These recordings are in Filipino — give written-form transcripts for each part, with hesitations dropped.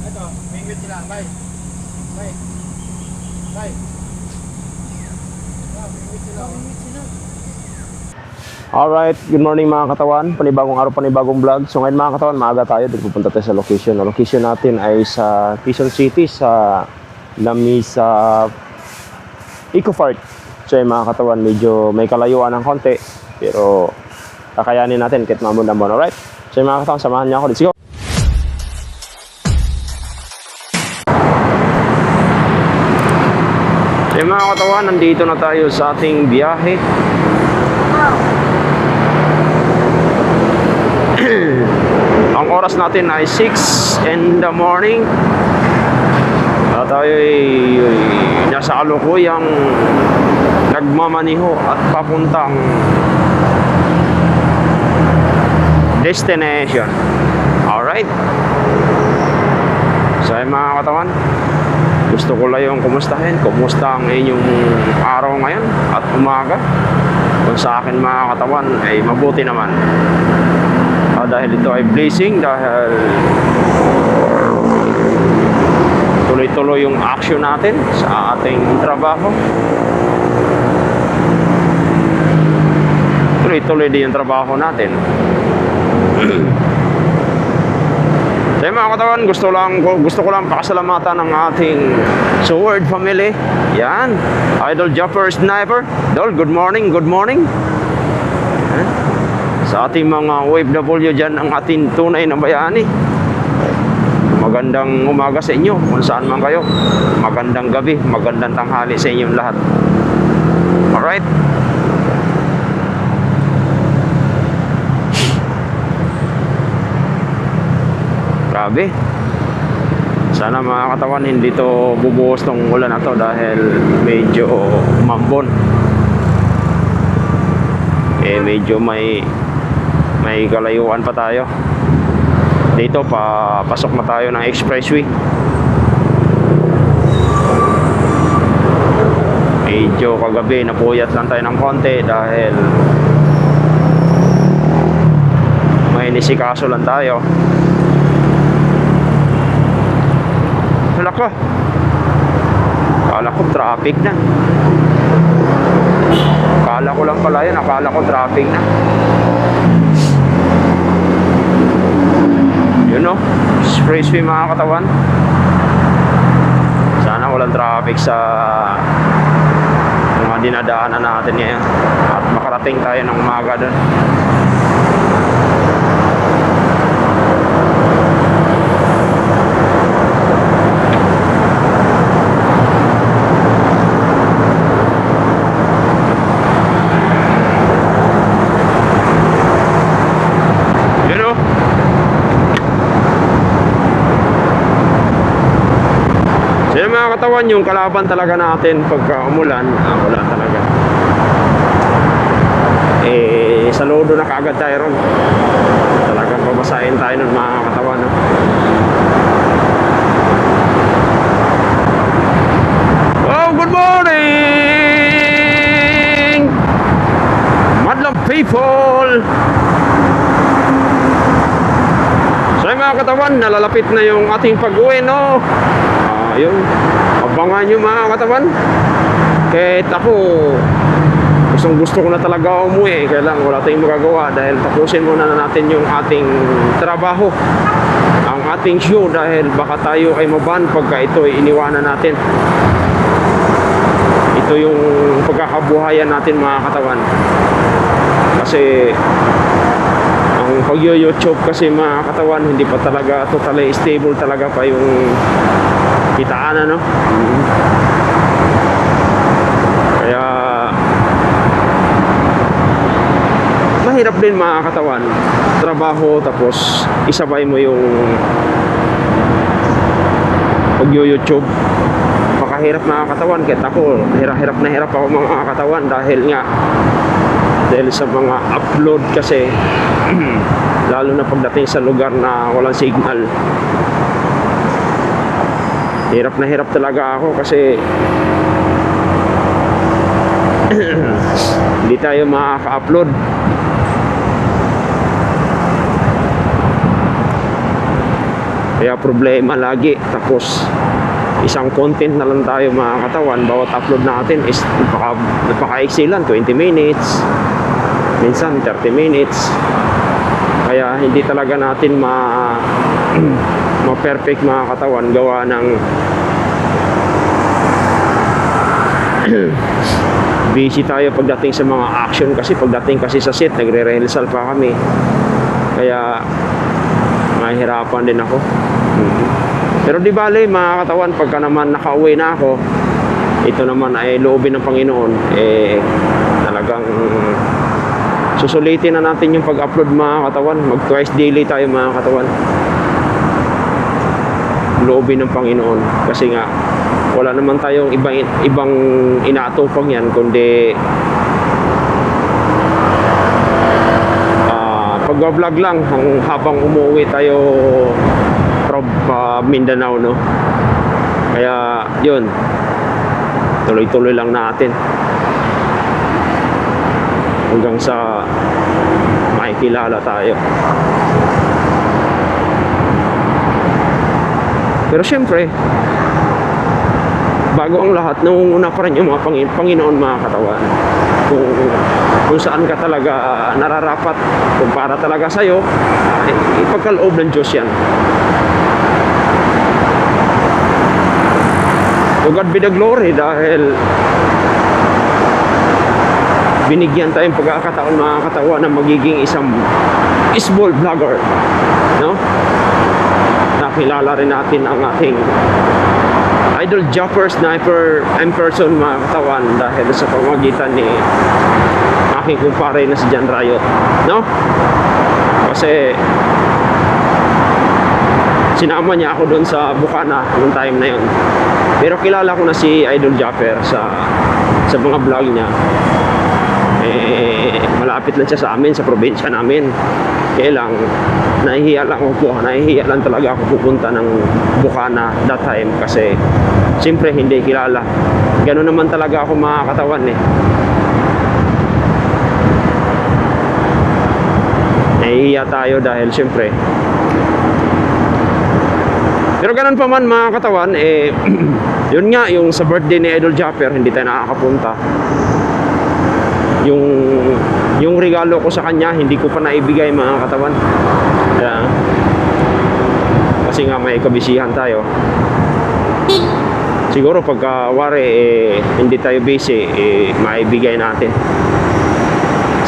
Ito, mingwit sila. Bye. Bye. Bye. Mingwit sila. Alright, good morning mga katawan. Panibagong araw, panibagong vlog. So ngayon mga katawan, maaga tayo. Dito pupunta tayo sa location. Ang location natin ay sa Quezon City, sa Lamisa Eco Park. So yung mga katawan, medyo may kalayuan ng konti. Pero kakayanin natin kahit mamon-damon. Alright? So yung mga katawan, samahan niyo ako. Let's go! So yung mga katawan, nandito na tayo sa ating biyahe. Ang oras natin ay 6 in the morning. Tayo ay nasa kalukuyang nagmamaniho at papuntang destination. Alright. So ay mga katawan, gusto ko lang yung kumustahin. Kumusta ang inyong araw ngayon at umaga? Kung sa akin mga katawan ay mabuti naman. Dahil ito ay blessing, dahil tuloy-tuloy yung action natin sa ating trabaho. Tuloy-tuloy din yung trabaho natin. So mga katawan, gusto ko lang pakasalamatan ng ating Sword family. Yan, Idol Jumper Sniper. Idol, good morning, good morning. Sa ating mga OFW dyan, ang ating tunay na bayani. Magandang umaga sa inyo kung saan man kayo. Magandang gabi, magandang tanghali sa inyong lahat. Alright. Grabe. Sana mga katawan, hindi to bubuhos tong ulan na to dahil medyo umambon. Medyo may kalayuan pa tayo. Dito pasok na tayo ng expressway. Medyo kagabi napuyat lang tayo ng konti dahil may nisikaso lang tayo. Hala ko, kala ko traffic na. Akala ko lang pala yun, akala ko traffic na. Yun o, expressway mga katawan. Sana walang traffic sa mga dinadaanan natin ngayon at makarating tayo ng umaga dun. Mga katawan, yung kalaban talaga natin pagka umulan, wala talaga. Saludo na kaagad tayo ron. Talagang babasahin tayo nun mga katawan, no? Oh, good morning madlang people. So mga katawan, nalalapit na yung ating pag-uwi, no? Ayun, abangan nyo mga katawan. Kahit ako, gusto ko na talaga umuwi. Kaya lang wala tayong magagawa dahil tapusin muna na natin yung ating trabaho, ang ating show, dahil baka tayo ay maban pagka ito ay iniwanan natin. Ito yung pagkakabuhayan natin mga katawan. Kasi ang pag-YouTube kasi mga katawan, hindi pa talaga totally stable talaga pa yung kitaan, ano? Kaya mahirap din mga katawan, trabaho tapos isabay mo yung pag-YouTube. Makahirap mga katawan, kahit ako hirap ako mga katawan dahil sa mga upload kasi lalo na pagdating sa lugar na walang signal. Hirap na hirap talaga ako kasi hindi tayo makaka-upload. Kaya problema lagi. Tapos isang content na lang tayo mga katawan. Bawat upload natin is napaka-iksi lang, 20 minutes, minsan 30 minutes. Kaya hindi talaga natin ma-perfect mga katawan gawa ng busy tayo pagdating sa mga action, kasi pagdating kasi sa set nagre-rehearsal pa kami, kaya mahihirapan din ako. Pero di bale mga katawan, pagka naman nakauwi na ako, ito naman ay loobin ng Panginoon, talagang susulitin na natin yung pag-upload mga katawan. Mag twice daily tayo mga katawan, loobin ng Panginoon, kasi nga wala naman tayong ibang inaatupang yan, kundi pag-vlog lang habang umuwi tayo from Mindanao, no? Kaya yun, tuloy-tuloy lang natin hanggang sa makikilala tayo. Pero syempre, bago ang lahat, nangunguna pa rin yung mga Panginoon mga katawan. Kung saan ka talaga nararapat, kung para talaga sa'yo, ipagkaloob ng Diyos yan. To God be the glory, dahil binigyan tayong pagkakataon mga katawan na magiging isang small vlogger, no? Nakilala rin natin ang ating Idol Japper Sniper in person mga katawan, dahil sa pamamagitan ni aking kumpare na si John Riot, no? Kasi sinama niya ako doon sa Bukana noong time na yon. Pero kilala ko na si Idol Japper sa mga vlog niya. Malapit lang siya sa amin, sa probinsya namin. Kaya lang, nahihiya lang talaga ako pupunta ng Bukana that time, kasi siyempre hindi kilala. Gano'n naman talaga ako mga katawan nahihiya tayo dahil siyempre. Pero ganun pa man mga katawan, yun nga, yung sa birthday ni Idol Japper hindi tayo nakakapunta. Yung regalo ko sa kanya hindi ko pa naibigay mga katawan. Kaya, kasi nga may kabisihan tayo. Siguro pagka wari hindi tayo busy, maibigay natin.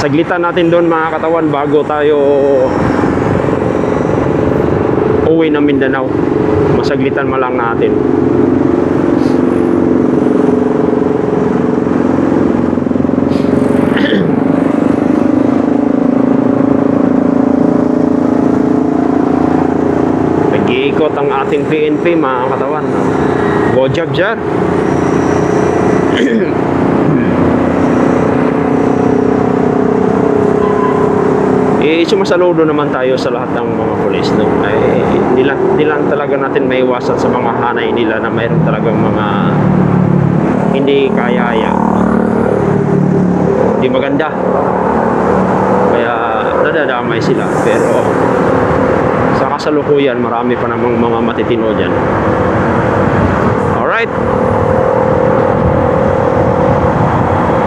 Saglitan natin doon mga katawan bago tayo uwi ng Mindanao. Masaglitan mo lang natin. Nag-iikot ang ating PNP mga katawan. Go job dyan. Sumasaludo naman tayo sa lahat ng mga pulis, no? Hindi lang talaga natin maiwasan sa mga hanay nila na mayroon talagang mga hindi kaya-aya, hindi maganda, kaya nadadamay sila. Pero sa kasalukuyan marami pa namang mga matitino dyan. Alright,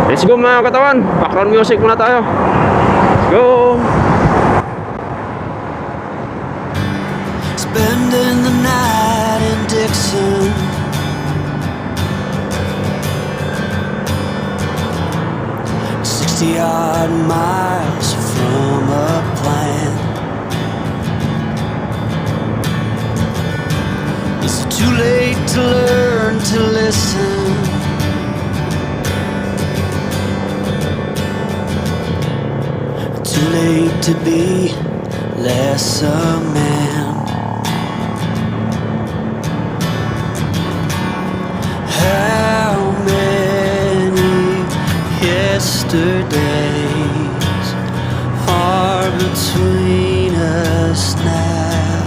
let's go mga katawan. Background music muna tayo. Let's go. Spending the night in Dixon, 60-odd miles from a plant. Is it too late to learn to listen? Too late to be less a man? How many yesterdays are between us now?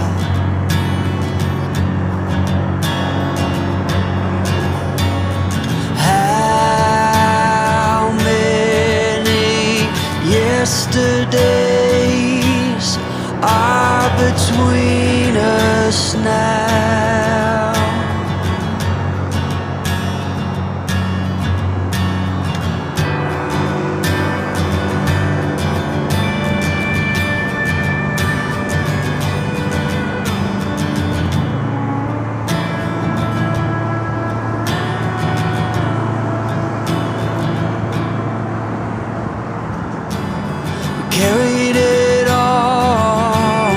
How many yesterdays are between us just now. Carried it on,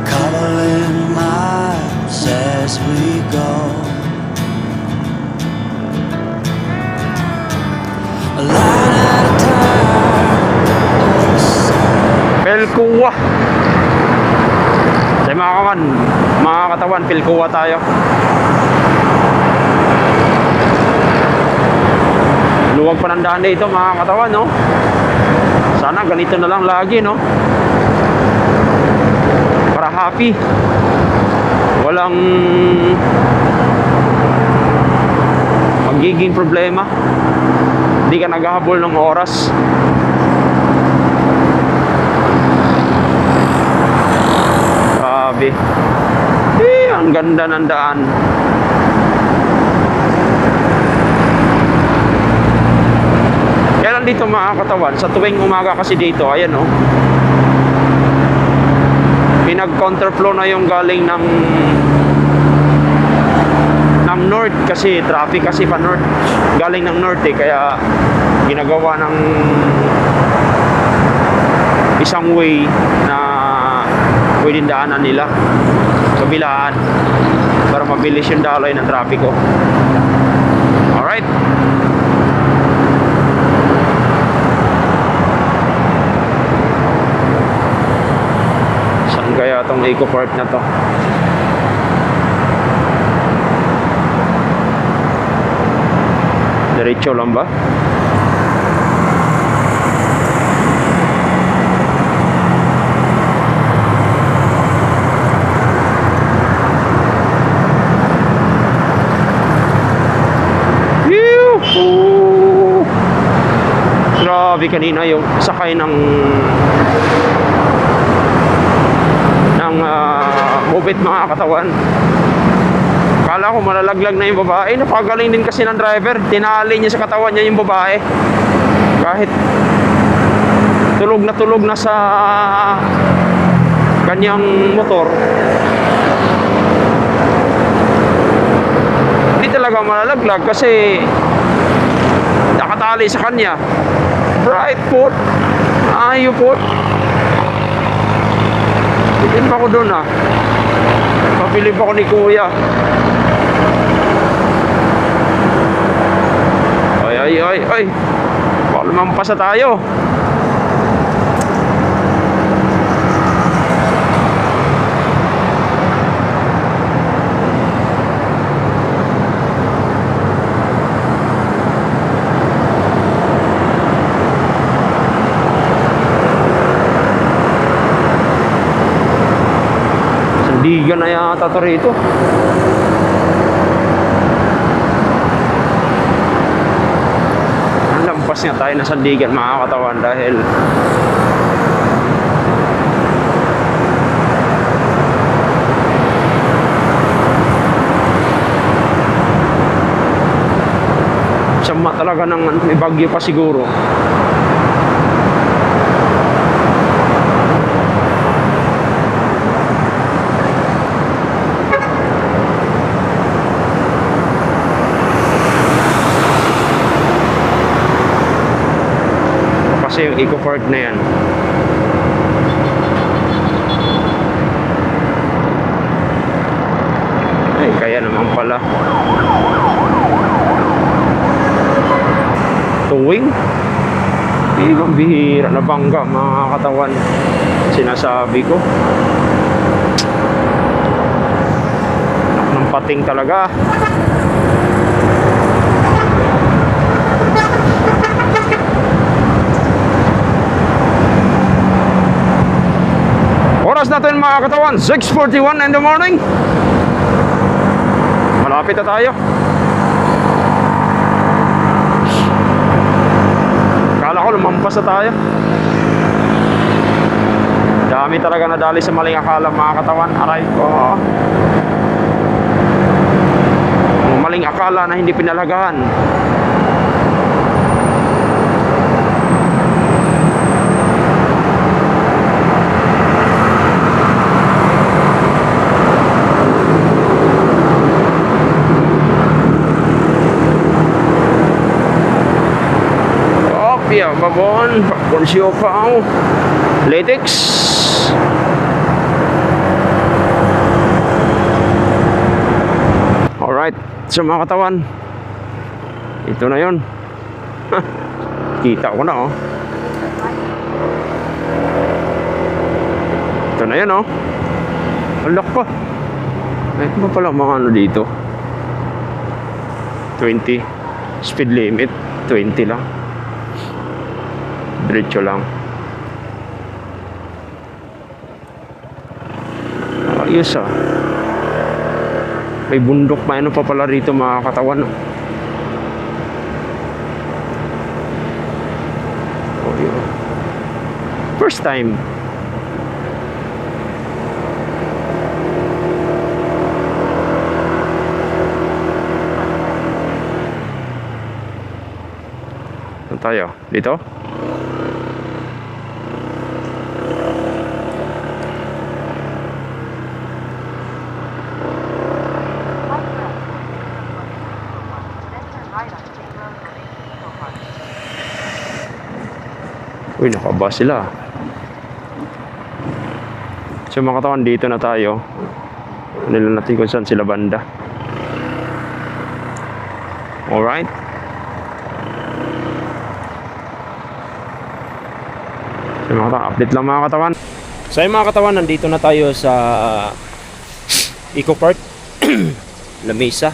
cobbling miles as we go. A line at a time. Pilkuwa. Sa mga katawan, Pilkuwa tayo. Luwag pa ng daan dito mga katawan, no? Sana ganito na lang lagi, no? Para happy. Walang magiging problema. Hindi ka naghahabol ng oras. Grabe. Ang ganda ng daan. Kaya lang dito mga katawan, sa tuwing umaga kasi dito, ayan o, pinag-counterflow na yung galing ng north kasi traffic kasi pa north, galing ng north eh, kaya ginagawa ng isang way na pwedeng daanan nila kabilaan para mabilis yung daloy ng trapiko. Alright. Saan kaya itong Eco Park na to? Diretso lang ba? Grabe kanina yung sakay ng moped mga katawan. Kala ko malalaglag na yung babae. Napagaling din kasi ng driver. Tinali niya sa katawan niya yung babae. Kahit tulog na sa kanyang motor, hindi talaga malalaglag kasi nakatali sa kanya. Bright po. Ayaw po. Bitin pa ko doon ah. Papili pa ko ni kuya. Ay. Baka lumampas na tayo. Sandigan na yata ito rito. Lampas nga tayo na Sandigan mga katawan dahil sama talaga ng may bagyo pa siguro. Kasi yung Eco Park na yan, ay kaya naman pala tuwing ibang bihira na bangga mga katawan. Sinasabi ko ng pating talaga. Oras natin mga katawan, 6:41 in the morning. Malapit na tayo. Kala ko lumampas na tayo. Dami talaga nadali sa maling akala mga katawan. Aray ko. Maling akala na hindi pinalagahan. Opia, babon, konsyo pa ang latex. Alright, so mga katawan, ito na yun. Kita ko na oh. Ito na yun oh. Alak pa. Ay, ano pala mga ano dito? 20. Speed limit 20 lang. Diretso lang. Ayos ah. May bundok pa ano pa pala rito mga katawan. Oh, yun. First time. Saan tayo? Dito? Uy, nakaba sila. So mga katawan, dito na tayo. Nila natin kung saan sila banda. Alright. So mga katawan, update lang mga katawan. So yung mga katawan, nandito na tayo sa Eco Park La Mesa.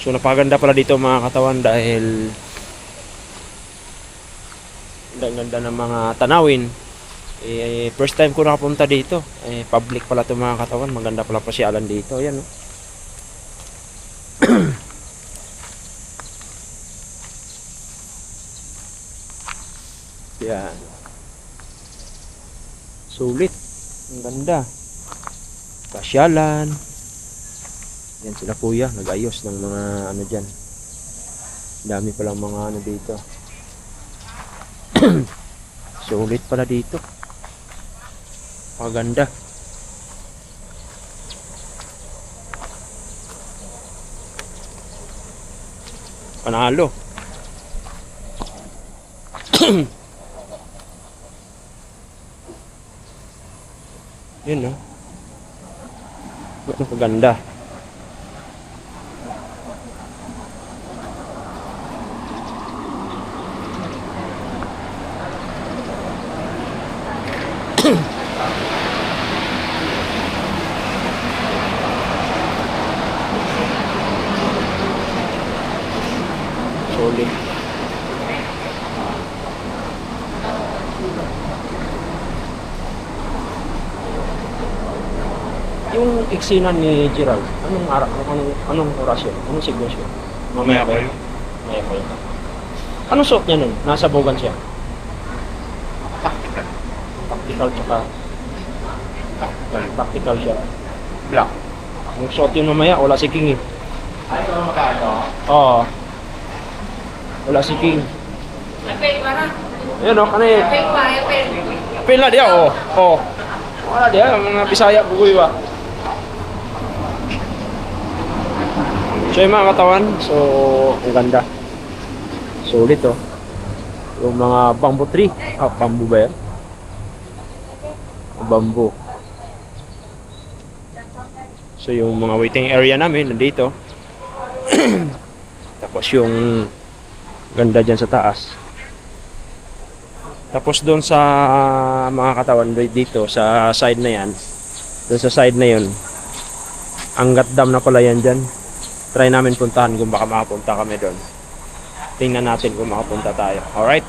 So napaganda pala dito mga katawan dahil ang ganda ng mga tanawin. First time ko nakapunta dito. Public pala ito mga katawan. Maganda pala pasyalan dito. Ayan, oh. Yan. Sulit. Ang ganda. Pasyalan. Yan sila kuya. Nag-ayos ng mga ano dyan. Dami palang mga ano dito. Sulit pala dito. Maganda. Panalo. Yun, no? Ano kaganda. Solid. Yung eksena ni Gerald, anong araw, anong oras yun? Anong signos yun? Mamaya ba yun? Mamaya ba yun? Anong suot niya nun? Nasa bogan siya? Tactical tsaka tactical siya. Black. Yung suot yun mamaya, wala si King eh. Ay, ito ang magkano? Oo. Wala si King. Ayun o, kanay. Apel na diya, oo. Oo. Wala diya, mga Bisaya, bugoy ba? So yung mga katawan, so ang ganda. Sulit oh. Yung mga bamboo tree. Ah, bamboo ba yan? Bamboo. So yung mga waiting area namin, nandito. Tapos yung ganda dyan sa taas. Tapos doon sa mga katawan dito sa side na yan, doon sa side na yun, Angat Dam na pala yan dyan. Try namin puntahan kung baka makapunta kami doon. Tingnan natin kung makapunta tayo. Alright?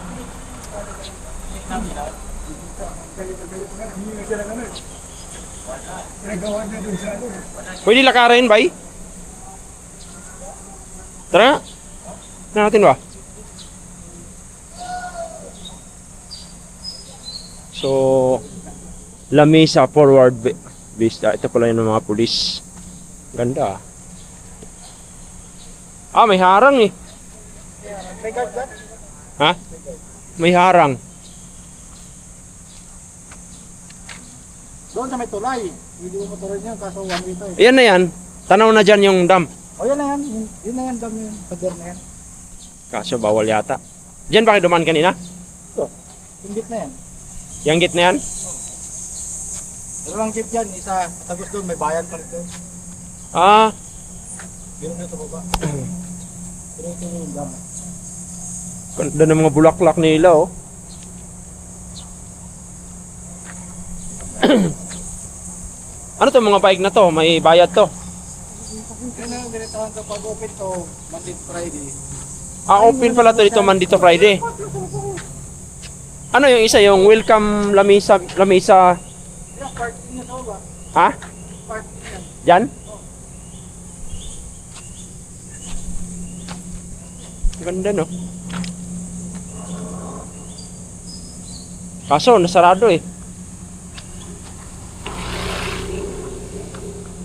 Pwede lakarin, bay? Tara. Tingnan natin ba? So, Lamesa Forward Vista. Ito pala yung mga pulis. Ganda ah. Ah, may harang eh. May guard ba? Ha? May harang. Doon sa may tulay. Hindi mo motorin yan, kaso one way to eh. Yan na yan. Tanaw na dyan yung dam. O yan na yan. Yun na yan, dam yun. Pader na yan. Kaso bawal yata. Diyan ba kayo dumaan kanina? Ito. Yung git na yan. Yang git na yan? Dalawang git yan. Isa tagos doon. May bayan pa rin doon. Ah, Ganun na ito baba. Pero ito yung dam. ganda ng mga bulaklak nila oh. Ano to mga bike na to? May bayad to. Yan ang ganitahan sa pag-open to Monday to Friday. Ah, open pala to dito Monday to Friday. Ano yung isa? Yung welcome lamisa, lamisa. Yeah, parking na to ba? Ha? Parking yan. Diyan? Ganda no? Kaso nasarado eh.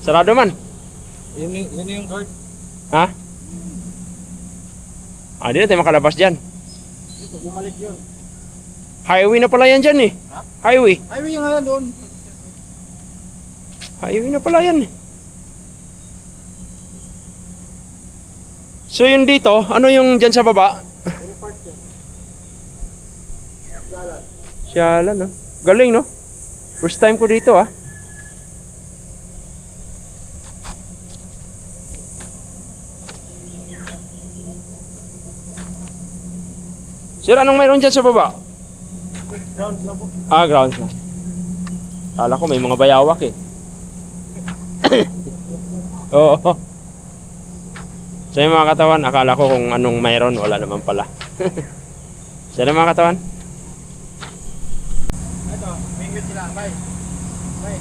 Sarado man. Yun yung guard. Ha? Ah, di na tayo makalabas dyan. Dito, bumalik yun. Highway na pala yan dyan eh. Ha? Highway. Highway yung nga doon. Highway na pala yan eh. So yun dito, ano yung dyan sa baba? Yung park yan. Galan. Siyalan no? Galing no? First time ko dito ah. Sir, anong mayroon dyan sa baba? Ground na po. Ah, ground na. Kala ko may mga bayawak eh. Oo. So yung mga katawan, akala ko kung anong mayroon, wala naman pala. So yung mga katawan? Ito, mingwit sila. Bye. Bye.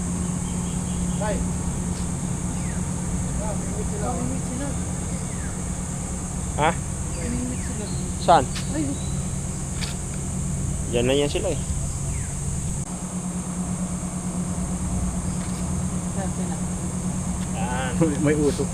Bye. Ah, mingwit sila. Mingwit sila. Ha? Mingwit sila. Saan? Ay, Yan na yan sila eh. Yan. may usok.